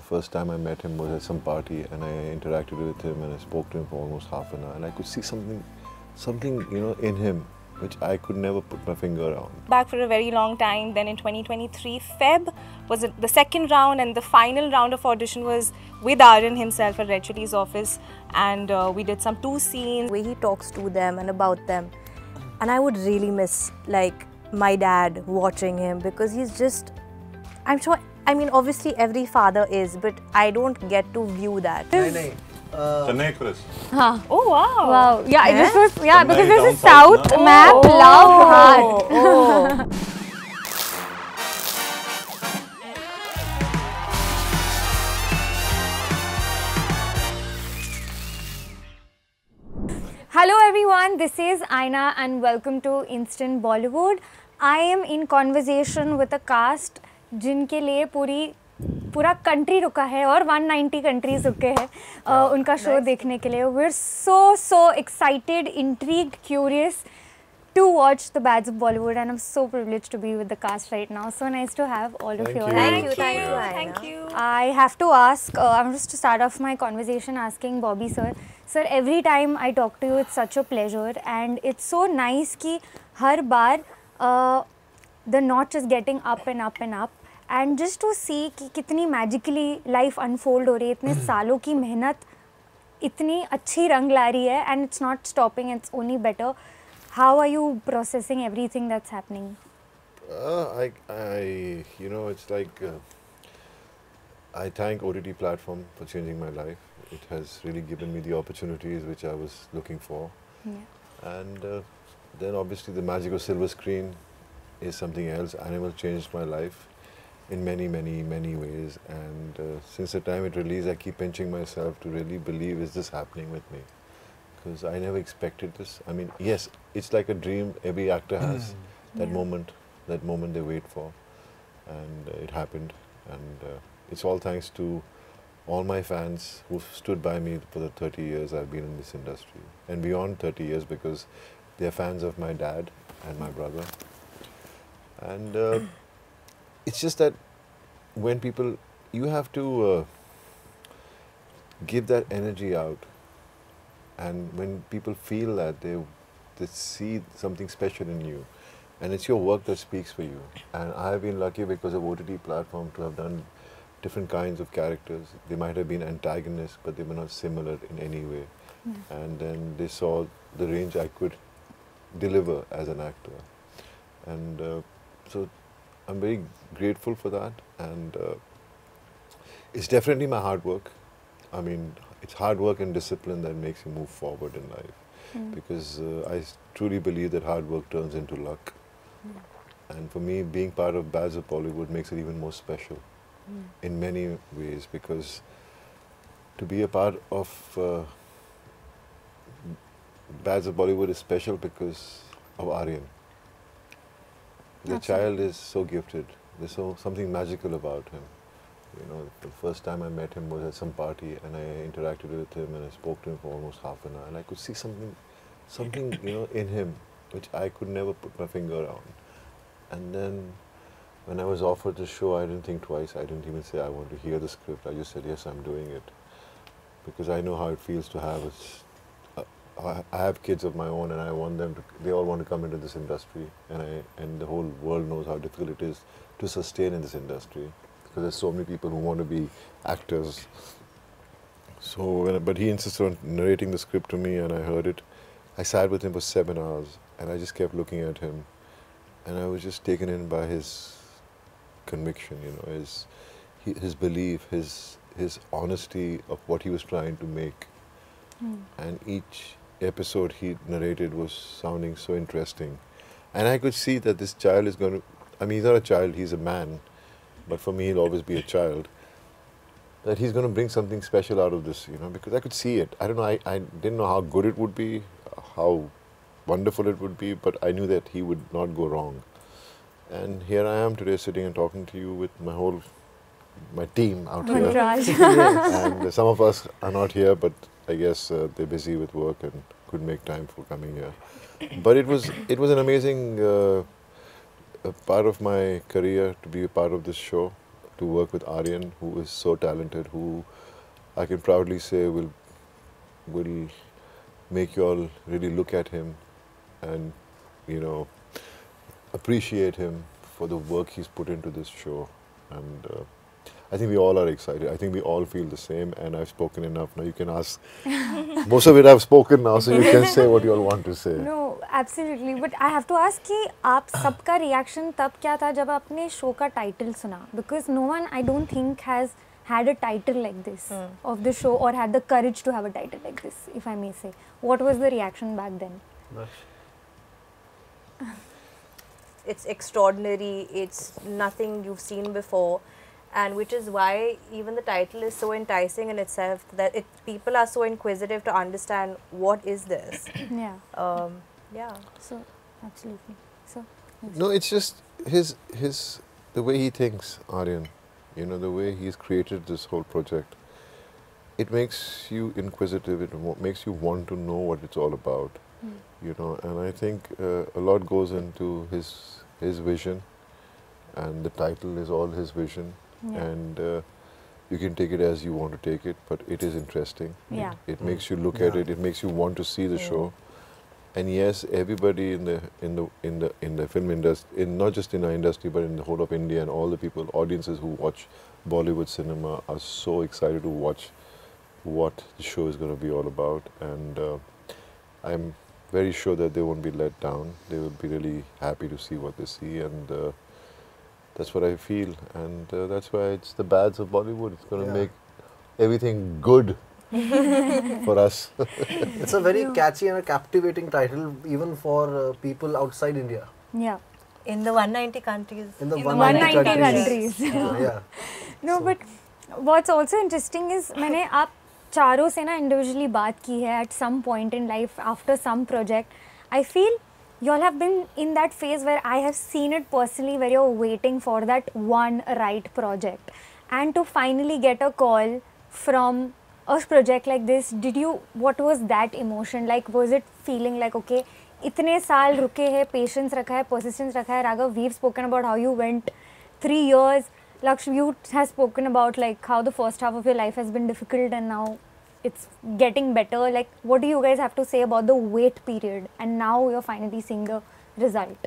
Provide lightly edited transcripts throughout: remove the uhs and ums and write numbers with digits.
first time I met him was at some party, and I interacted with him and I spoke to him for almost half an hour, and I could see something in him which I could never put my finger on. Back for a very long time. Then in 2023, Feb was the second round, and the final round of audition was with Aryan himself at Red Chilli's office, and we did some 2 scenes. The way he talks to them and about them, and I would really miss like my dad watching him, because he's just, I'm sure, I mean obviously every father is, but I don't get to view that. Chennai Express. Oh wow! Wow. Yeah, Yeah? this was because Chennai this is down South south, map. Love heart. Oh. Hello everyone, this is Aina and welcome to Instant Bollywood. I am in conversation with a cast जिनके लिए पूरा country रुका है और 190 countries रुके हैं उनका show देखने के लिए. We're so excited, intrigued, curious to watch the Bads of Bollywood, and I'm so privileged to be with the cast right now. So nice to have all of you. Thank you, Aina. Thank you. I have to ask, I'm just to start off my conversation asking Bobby sir. Sir, every time I talk to you, it's such a pleasure, and it's so nice कि हर बार the notch is getting up and up and up, and just to see कि कितनी magically life unfold हो रही है, इतने सालों की मेहनत इतनी अच्छी रंग ला रही है, and it's not stopping, it's only better. How are you processing everything that's happening? It's like I thank OTT platform for changing my life. It has really given me the opportunities which I was looking for. Yeah. And then obviously the magic of silver screen is something else. Animal changed my life in many ways. And since the time it released, I keep pinching myself to really believe, is this happening with me? Because I never expected this. I mean, yes, it's like a dream every actor has. That moment they wait for. And it happened. And it's all thanks to all my fans who've stood by me for the 30 years I've been in this industry. And beyond 30 years, because they're fans of my dad and my brother. And it's just that when people, you have to give that energy out. And when people feel that, they see something special in you. And it's your work that speaks for you. And I have been lucky because of OTT platform to have done different kinds of characters. They might have been antagonists, but they were not similar in any way. And then they saw the range I could deliver as an actor. And so I'm very grateful for that. And it's definitely my hard work. I mean, it's hard work and discipline that makes you move forward in life. Because I truly believe that hard work turns into luck. And for me, being part of Bads of Bollywood makes it even more special in many ways, because to be a part of Bads of Bollywood is special because of Aryan. The child is so gifted. There's something magical about him. You know, the first time I met him was at some party, and I interacted with him and I spoke to him for almost half an hour, and I could see something in him which I could never put my finger on. And then when I was offered the show, I didn't think twice. I didn't even say I want to hear the script. I just said, yes, I'm doing it. Because I know how it feels to have I have kids of my own, and I want them to, they all want to come into this industry, and the whole world knows how difficult it is to sustain in this industry, because there's so many people who want to be actors. So, but he insisted on narrating the script to me, and I heard it. I sat with him for 7 hours, and I just kept looking at him, and I was just taken in by his conviction, his belief, his honesty of what he was trying to make. And each episode he narrated was sounding so interesting. And I could see that this child is going to, I mean, he's not a child, he's a man, but for me he'll always be a child, that he's going to bring something special out of this, because I could see it. I don't know, I didn't know how good it would be, how wonderful it would be, but I knew that he would not go wrong. And here I am today sitting and talking to you with my team out here. And some of us are not here, but I guess they're busy with work and couldn't make time for coming here. But it was an amazing part of my career to be a part of this show. to work with Aryan, who is so talented, who I can proudly say will make you all really look at him and, you know, appreciate him for the work he's put into this show. And I think we all are excited. I think we all feel the same, and I've spoken enough. Now you can ask. Most of it I've spoken now, so you can say what you all want to say. No, absolutely. But I have to ask कि आप सबका reaction तब क्या था जब आपने show का title सुना? Because no one, I don't think, has had a title like this of the show, or had the courage to have a title like this, if I may say. What was the reaction back then? It's extraordinary. It's nothing you've seen before, and which is why even the title is so enticing in itself, that people are so inquisitive to understand what is this. Yeah. Yeah. So, absolutely. So. No, it's just the way he thinks, Aryan. You know, the way he's created this whole project. It makes you inquisitive. It makes you want to know what it's all about. You know, and I think a lot goes into his vision, and the title is all his vision. Yeah. And you can take it as you want to take it, but it is interesting. Yeah. It makes you look at it. It makes you want to see the show. And yes, everybody in the film industry, not just in our industry, but in the whole of India, and all the people, audiences who watch Bollywood cinema are so excited to watch what the show is going to be all about. And I'm very sure that they won't be let down. They will be really happy to see what they see, and that's what I feel. And that's why it's the bads of Bollywood. It's going to make everything good for us. It's a very catchy and a captivating title, even for people outside India. Yeah. In the 190 countries. In the 190 countries. Yeah. No, but what's also interesting is मैंने आप चारों से ना individually बात की है at some point in life after some project. I feel you all have been in that phase where I have seen it personally, where you're waiting for that one right project, and to finally get a call from a project like this. What was that emotion like? Was it feeling like, okay, इतने साल रुके हैं, patience रखा है, persistence रखा है? Raghav, we've spoken about how you went 3 years. Lakshmi, you has spoken about like how the first half of your life has been difficult and now it's getting better. Like, what do you guys have to say about the wait period, and now you're finally seeing the result?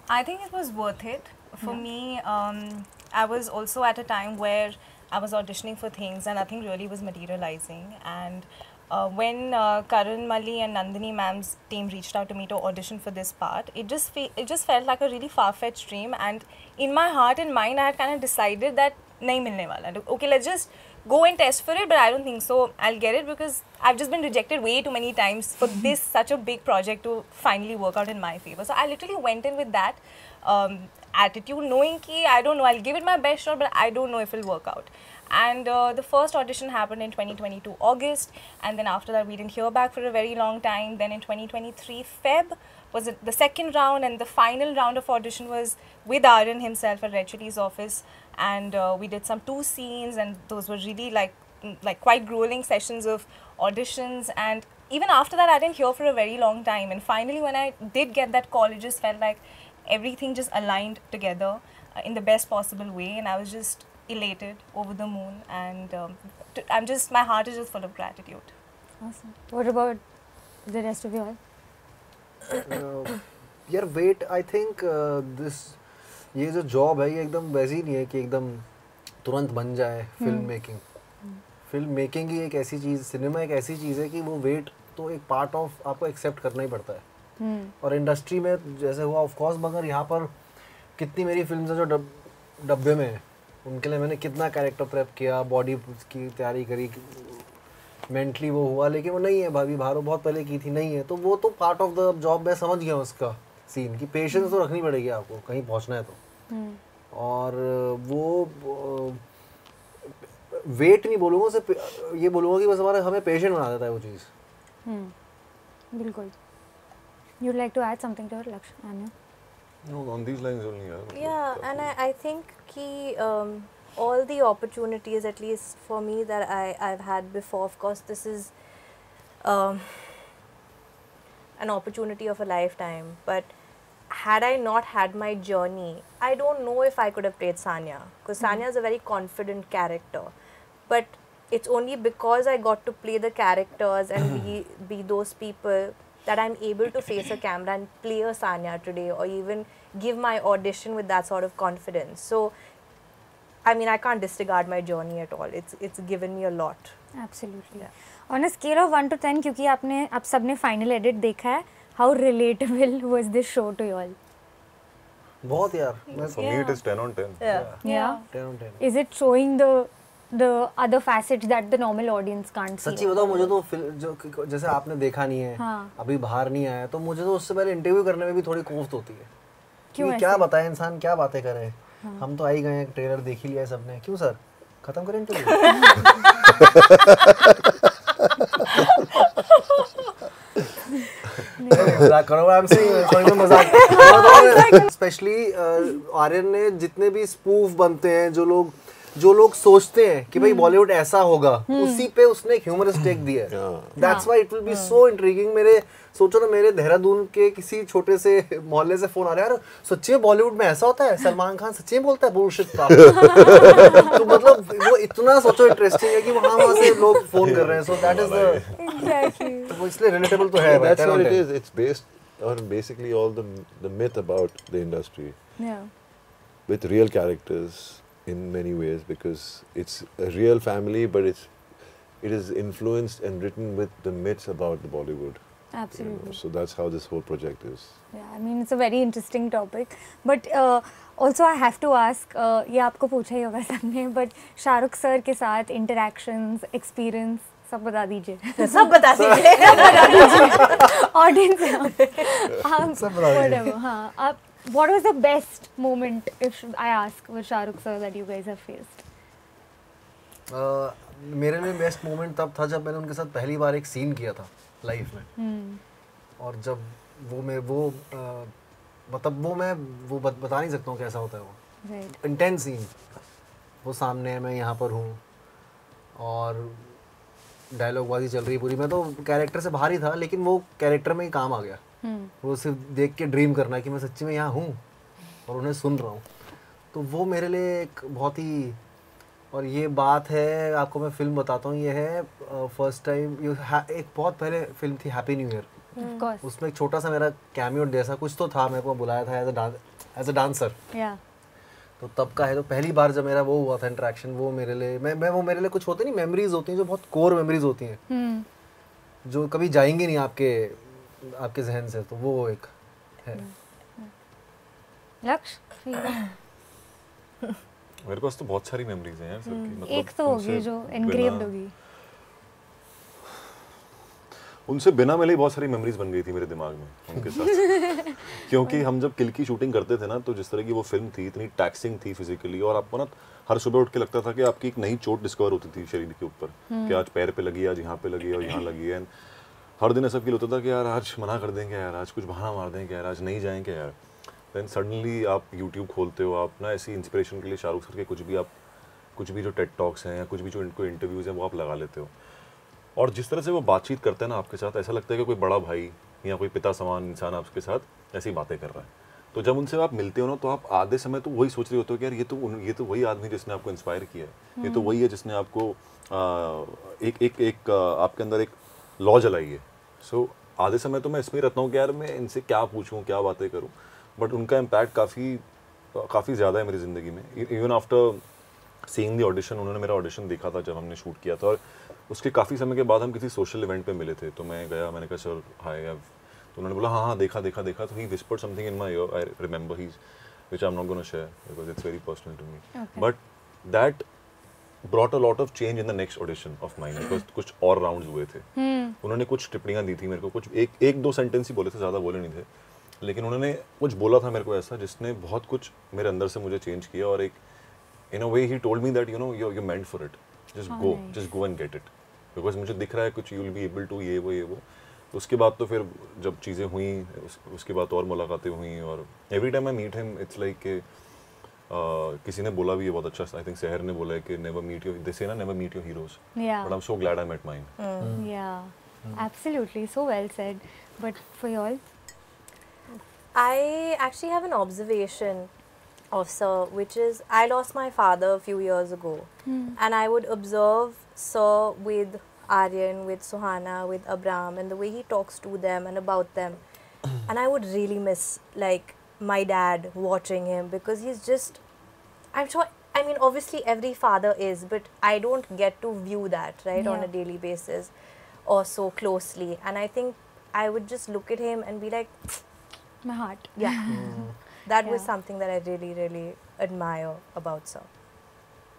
I think it was worth it. For me, I was also at a time where I was auditioning for things and nothing really was materializing. And when Karan Malli and Nandini ma'am's team reached out to me to audition for this part, it just felt like a really far-fetched dream. And in my heart and mind, I had kind of decided that nahi milne wala. Okay, let's just go and test for it, but I don't think so I'll get it, because I've just been rejected way too many times for this such a big project to finally work out in my favor. So I literally went in with that attitude, knowing ki I don't know, I'll give it my best shot, but I don't know if it'll work out. And the first audition happened in 2022 August, and then after that we didn't hear back for a very long time. Then in 2023 Feb was the second round, and the final round of audition was with Aryan himself at Red Chilli's office, and we did some 2 scenes, and those were really like quite grueling sessions of auditions. And even after that I didn't hear for a very long time, and finally when I did get that call, it just felt like everything just aligned together in the best possible way, and I was just elated, over the moon, and my heart is just full of gratitude. Awesome. What about the rest of you all? यार wait, I think ये जो job है ये एकदम वैसी नहीं है कि एकदम तुरंत बन जाए. फिल्म मेकिंग ही एक ऐसी चीज़, सिनेमा एक ऐसी चीज़ है कि वो वेट तो एक पार्ट ऑफ आपको एक्सेप्ट करना ही पड़ता है. और इंडस्ट्री में जैसे हुआ ऑफ कोर्स, मगर यहाँ पर कितनी मेरी फिल्म्स हैं जो डब्बे में है, उनके लिए मैंने कितना कैरेक्टर प्रेप किया, बॉडी की तैयारी करी, मेंटली वो हुआ, लेकिन वो नहीं है भाभी भारो बहुत पहले की थी, नहीं है. तो वो तो पार्ट ऑफ द जॉब, मैं समझ गया उसका सीन कि पेशेंस तो रखनी पड़ेगी आपको कहीं पहुंचना है तो. और वो वेट नहीं बोलूँगा, सिर्फ ये बोलूँगा कि बस हमें पेशेंट बना देता है वो चीज़. बिल्कुल. You'd like to add something to it, Lakshmi? Anya? No, on these lines only. Yeah, and I think all the opportunities, at least for me, that I've had before, of course this is an opportunity of a lifetime, but had I not had my journey, I don't know if I could have played Sanya, because Sanya is a very confident character. But it's only because I got to play the characters and be those people that I'm able to face a camera and play a Sanya today, or even give my audition with that sort of confidence. So, I mean, I can't disregard my journey at all. It's given me a lot. Absolutely. Yeah. On a scale of 1 to 10, क्योंकि आप सबने final edit देखा है, how relatable was this show to you all? बहुत यार. For me it is 10 on 10. Yeah. 10 on 10. Is it showing the other facets that the normal audience can't see? सच्ची बताओ, मुझे तो जो जैसे आपने देखा नहीं है, अभी बाहर नहीं आया, तो मुझे तो उससे पहले इंटरव्यू करने में भी थोड़ी कोफ्त होती है. क्यों ऐसे? क्या बताए इंसान, क्या बातें करे. हम तो आ ही गए हैं, ट्रेलर देख ही लिया है सबने. क्यों सर, खत्म करें इंटरव्यू. मजाक करो, आई एम सेइंग, सॉरी मैं मजाक. स्पेशली आर्यन ने जितने भी स्पूफ बनते हैं, जो लोग सोचते हैं कि भाई बॉलीवुड ऐसा होगा, उसी पे उसने एक ह्यूमरस टेक दिया है. That's why it will be so intriguing. मेरे सोचो ना, मेरे देहरादून के किसी छोटे से मोहल्ले से फोन आ रहा है, यार सच्ची में बॉलीवुड में ऐसा होता है, सलमान खान सच्ची में बोलता है बुलशिट का. तो मतलब वो इतना सोचो इंटरेस्टिंग है कि वहाँ से लोग फोन कर रहे हैं. So that is the exactly, वो इसलिए रिलेटेबल तो है. That's what it is. It's based on basically all the myth about the industry. Yeah. With real characters in many ways, because it's a real family, but it is influenced and written with the myths about the Bollywood. Absolutely. You know, so that's how this whole project is. Yeah, I mean it's a very interesting topic, but also I have to ask, ये आपको पूछा ही होगा सबने, but Shahrukh sir के साथ interactions, experience सब बता दीजिए. सब बता दीजिए. Audience, सब बता दीजिए. हाँ, आप what was the best moment, if I ask, with Shahrukh sir that you guys have faced? मेरे लिए बेस्ट मोमेंट तब था जब मैंने उनके साथ पहली बार एक सीन किया था लाइफ में. और जब वो बता नहीं सकता हूँ कैसा होता है वो. इंटेंस सीन, वो सामने है, मैं यहाँ पर हूँ और डायलॉग बाजी चल रही है पूरी. मैं तो कैरेक्टर से बाहर ही था, लेकिन वो कैरेक्टर में ही काम आ गया. वो सिर्फ देख के ड्रीम करना कि मैं सच्ची में यहाँ हूँ और उन्हें सुन रहा हूँ. तो वो मेरे लिए एक बहुत ही, और ये बात है, आपको मैं फिल्म बताता हूँ. ये है फर्स्ट टाइम, एक बहुत पहले फिल्म थी हैप्पी न्यू ईयर. उसमें एक छोटा सा मेरा कैमियो जैसा कुछ तो था. मेरे को बुलाया था एज अ डांसर. तो तब का है. तो पहली बार जब मेरा वो हुआ था इंटरेक्शन, वो मेरे लिए वो मेरे लिए कुछ होते नहीं, मेमोरीज होती हैं जो बहुत कोर मेमोरीज होती हैं, जो कभी जाएंगी नहीं आपके जहन से. तो वो एक है. लक्ष्य, मेरे पास तो बहुत सारी मेमोरीज हैं यार सर की. मतलब एक तो होगी जो एनग्रेव्ड होगी. उनसे बिना मिले ही बहुत सारी मेमोरीज बन गई थी मेरे दिमाग में उनके साथ. क्योंकि हम जब किल की शूटिंग करते थे ना, तो जिस तरह की वो फिल्म थी, इतनी टैक्सिंग थी फिजिकली, और आपको ना हर सुबह उठ के लगता था कि आपकी एक नई चोट डिस्कवर होती थी शरीर के ऊपर, कि आज पैर पे लगी, आज यहाँ पे लगी और यहाँ लगी है. हर दिन ऐसा फील होता था कि यार आज मना कर देंगे यार, आज कुछ बहाना मार देंगे यार, आज नहीं जाएंगे यार. देन सडनली आप यूट्यूब खोलते हो, आप ना ऐसी इंस्पिरेशन के लिए शाहरुख सर के कुछ भी जो टेड टॉक्स हैं या कुछ भी जो इनको इंटरव्यूज़ हैं वो आप लगा लेते हो. और जिस तरह से वो बातचीत करते हैं ना आपके साथ, ऐसा लगता है कि कोई बड़ा भाई या कोई पिता समान इंसान आपके साथ ऐसी बातें कर रहा है. तो जब उनसे आप मिलते हो ना, तो आप आधे समय तो वही सोच रहे होते हो कि यार ये तो वही आदमी जिसने आपको इंस्पायर किया है, ये तो वही है जिसने आपको एक आपके अंदर एक लॉ जलाई है. सो आधे समय तो मैं इसमें रहता हूँ कि यार मैं इनसे क्या पूछूँ, क्या बातें करूँ. बट उनका इम्पैक्ट काफ़ी ज़्यादा है मेरी ज़िंदगी में. Even after seeing the audition, उन्होंने मेरा ऑडिशन देखा था जब हमने शूट किया था, और उसके काफ़ी समय के बाद हम किसी सोशल इवेंट पे मिले थे. तो मैं गया, मैंने कहा सर हाय. तो उन्होंने बोला हाँ देखा. तो he whispered something in my ear, I remember which I am not gonna share because it's very personal to me. But that brought a lot of change in the next audition of mine because कुछ और rounds हुए थे. उन्होंने कुछ टिप्पणियाँ दी थी मेरे को, कुछ एक दो सेंटेंस ही बोले थे, ज़्यादा बोले नहीं थे, लेकिन उन्होंने कुछ बोला था मेरे को ऐसा जिसने बहुत कुछ मेरे अंदर से मुझे चेंज किया. और एक in a way he told me that you meant for it, just go and get it, because मुझे दिख रहा है कुछ, you will be able to ये वो. उसके बाद तो फिर जब चीज़ें हुई, उसके बाद और मुलाकातें हुई, और every time I meet him it's like किसी ने बोला भी है बहुत अच्छा, आई थिंक सहर ने बोला है कि never meet your, they say ना never meet your heroes, but I am so glad I met mine. Yeah, absolutely, so well said. But for you all, I actually have an observation of Sir, which is I lost my father a few years ago, and I would observe Sir with Aryan, with Suhana, with Abram, and the way he talks to them and about them, and I would really miss like my dad watching him, because he's just, I'm sure, I mean obviously every father is, but I don't get to view that right on a daily basis or so closely, and I think I would just look at him and be like, My heart. yeah. That was Yeah. something that I really, really admire about Sir.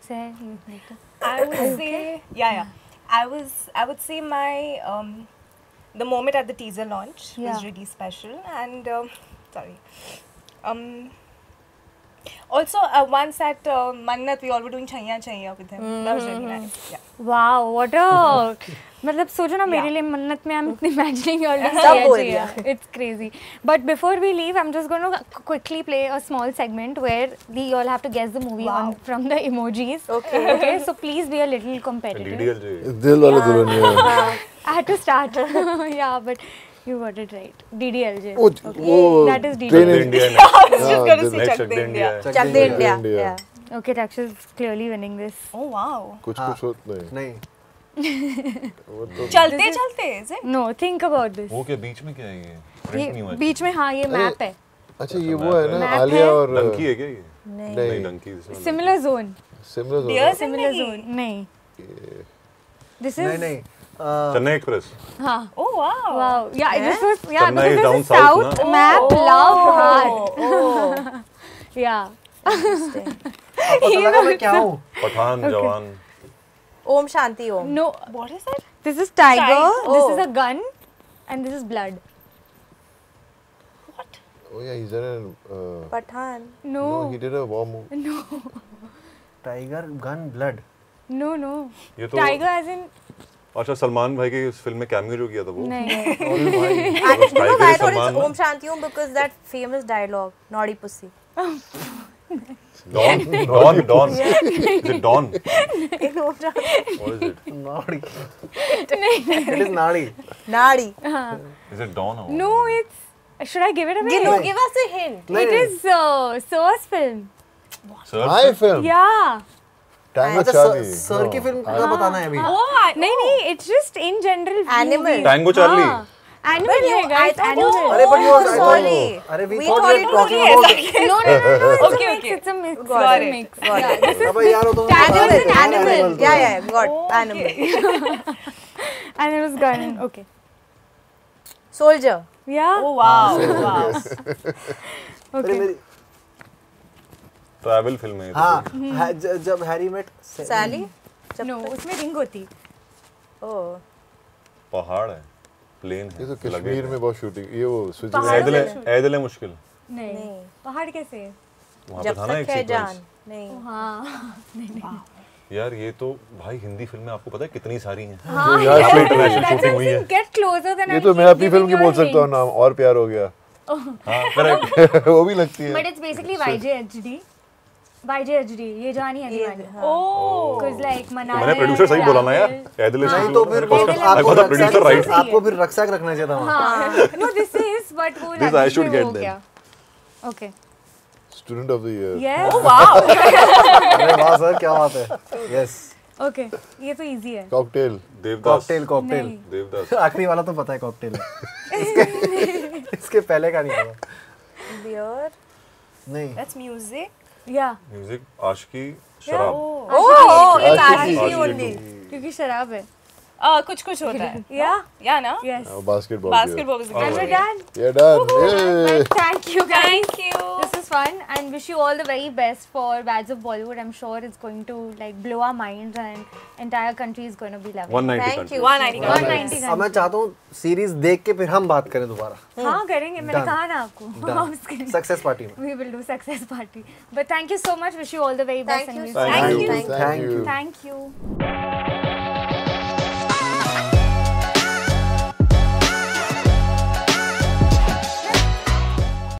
Say, you need to. I would say, I would say my the moment at the teaser launch Yeah. was really special, and sorry. Also, once at Mannat, we all were doing Chaiya Chaiya with him. That was really nice. Yeah. Wow, what a मतलब सोचो ना मेरे Yeah. लिए मन्नत में I'm imagining all this सब बोल चाहिए दिया. It's crazy. But before we leave, I'm just going to quickly play a small segment where you all have to guess the movie on, from the emojis. Okay. Okay, so please be a little competitive. DDLJ. Dil wale dulhaniya. I had to start. Yeah, but you got it right. DDLJ. Oh, oh, That is train DDLJ. is- India I was just Yeah, going to the say next Chak Chak De De India. India. Chak De India. India. Yeah. Okay, Rakshas is clearly winning this. Oh wow. कुछ कुछ होता नहीं. नहीं वो तो चलते चलते is it? No, think about this. वो क्या बीच में क्या है ये? Print नहीं हुआ ये है। बीच में हाँ ये मैप है. अच्छा ये वो है ना Map आलिया है। और डंकी है क्या ये? नहीं. नहीं Dunki this one. Similar zone. सिमरन हो Dear Similar Zindagi. zone. नहीं. This नहीं is नहीं चेन्नई एक्सप्रेस. हाँ. Oh wow. Wow. Yeah, this was Chennai because is down this is south, south na? map love heart. Oh, Yeah. interesting. अब पता लगा मैं क्या हूँ. पठान जवान. Om Shanti Om. No, What is that? this is tiger. Tiger. This Oh. is a gun, and this is blood. What? Oh yeah, he's done Pathan. no, he did a war movie. Tiger gun blood. No. ये तो Tiger as in अच्छा सलमान भाई की उस film में cameo जो किया था वो. नहीं. And you know Tiger why I is thought Salman, it's na? Om Shanti Om? Because that famous dialogue, Naughty Pussy. Dawn. Is it Dawn? In Om Shanti. What is it? नाड़ी. It is नाड़ी. Nadi. Is it Dawn or? No, it's. Should I give it away? No, give us a hint. It is Sir's film. Sir? My film. Yeah. Tango अच्छा Charlie. Sir की film का बताना है अभी. नहीं, it's just in general. Animal. movies. Tango Charlie. हाँ. Animal But है I guys. thought Animal. अरे but you Oh, are sorry. अरे we We thought thought you it were talking was about. No. It's Okay, a mix. okay. It's a mix. Got it. Mix. Got Yeah, it. this is अबे यार वो तो Tango is an animal. Yeah, got animal. and it was gun. Okay. Soldier. Yeah. Oh wow. Wow. अरे Okay. मेरी travel film है ये तो. हाँ जब हैरी मेट Sally. No, उसमें रिंग होती. Oh. पहाड़ है. प्लेन है. ये तो लगे कश्मीर हैं. में बहुत शूटिंग ये वो पहाड़ स्विट्जरलैंड ऐदल है मुश्किल. नहीं. पहाड़ कैसे है? वहाँ पे जब था ना तक एक है सीक्वेंस. जान. नहीं. हाँ. यार ये तो भाई हिंदी फिल्में आपको पता है कितनी सारी हैं. हाँ. यार, yeah. shooting- international That's shooting why हुई है. I'm saying get closer than ये I'll तो मैं keep अपनी फिल्म giving की बोल you सकता हूँ hints. नाम और प्यार हो गया. हाँ करेक्ट. वो भी लगती है. But it's basically YJHD. YJHD. ये जानी है दीवानी. Oh. Because like Manali. मैंने प्रोड्यूसर सही बोला ना यार. ऐदल है. नहीं तो फिर I got the producer right. आपको फिर रक्षक रखना चाहिए था वहाँ. हाँ. No, this is but वो This I should में get हो then. गया. Okay. Student of the year. Yes. Oh wow. अरे वाह सर क्या बात है. Yes. Okay. ये तो easy है. Cocktail. देवदास. कॉकटेल. नहीं. देवदास. आखिरी वाला तो पता है कॉकटेल है. इसके पहले का नहीं पता. Beer. नहीं. That's music. Yeah. म्यूजिक आशिकी शराब. Oh, it's Aashiki. Aashiki only. क्योंकि शराब है. कुछ कुछ होता है. Yeah. Yeah, na? Yes. Basketball. Basketball was a And good we're one. done. Yeah, done. Yay. But thank you guys. Thank you. This is fun and wish you all the very best for Bads of Bollywood. I'm sure it's going to like blow our minds and entire country is going to be loving. 190 Thank countries. you. 190 190 अब मैं चाहता हूँ series देख के फिर हम बात करें दोबारा. हाँ करेंगे मैंने Done. कहा ना आपको. सक्सेस पार्टी में. We will do success party. But thank you so much. Wish you all the very best. Thank and you. we'll see Thank Thank you. you. Thank you. Thank you.